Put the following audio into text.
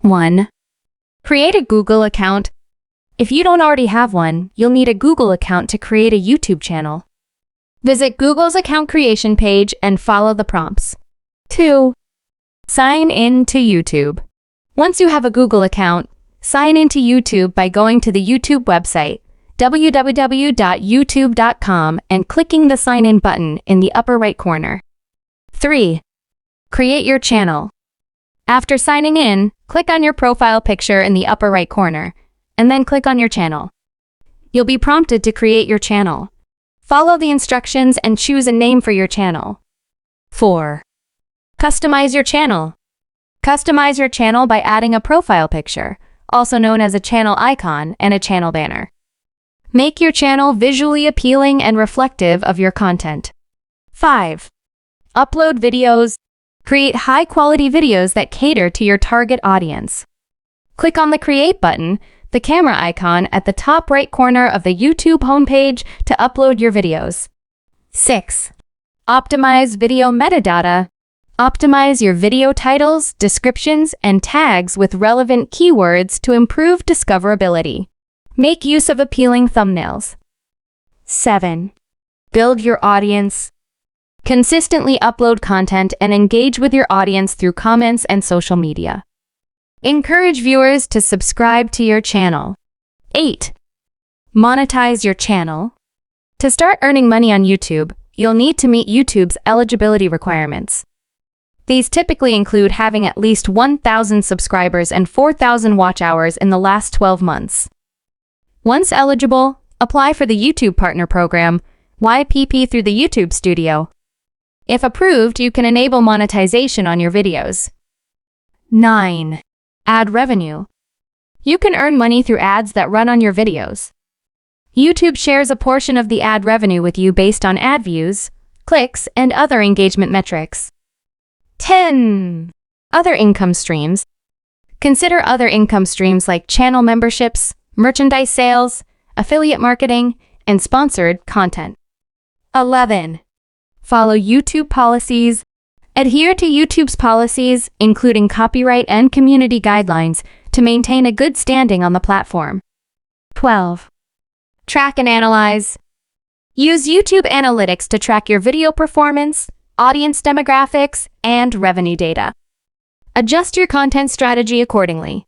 1. Create a Google account. If you don't already have one, you'll need a Google account to create a YouTube channel. Visit Google's account creation page and follow the prompts. 2. Sign in to YouTube. Once you have a Google account, sign into YouTube by going to the YouTube website, www.youtube.com, and clicking the Sign In button in the upper right corner. 3. Create your channel. After signing in, click on your profile picture in the upper right corner, and then click on your channel. You'll be prompted to create your channel. Follow the instructions and choose a name for your channel. 4. Customize your channel. Customize your channel by adding a profile picture, also known as a channel icon, and a channel banner. Make your channel visually appealing and reflective of your content. 5. Upload videos. Create high-quality videos that cater to your target audience. Click on the Create button, the camera icon at the top right corner of the YouTube homepage, to upload your videos. 6. Optimize video metadata. Optimize your video titles, descriptions, and tags with relevant keywords to improve discoverability. Make use of appealing thumbnails. 7. Build your audience. Consistently upload content and engage with your audience through comments and social media. Encourage viewers to subscribe to your channel. 8. Monetize your channel. To start earning money on YouTube, you'll need to meet YouTube's eligibility requirements. These typically include having at least 1,000 subscribers and 4,000 watch hours in the last 12 months. Once eligible, apply for the YouTube Partner Program, YPP, through the YouTube Studio. If approved, you can enable monetization on your videos. 9. Ad revenue. You can earn money through ads that run on your videos. YouTube shares a portion of the ad revenue with you based on ad views, clicks, and other engagement metrics. 10. Other income streams. Consider other income streams like channel memberships, merchandise sales, affiliate marketing, and sponsored content. 11. Follow YouTube policies. Adhere to YouTube's policies, including copyright and community guidelines, to maintain a good standing on the platform. 12. Track and analyze. Use YouTube Analytics to track your video performance, audience demographics, and revenue data. Adjust your content strategy accordingly.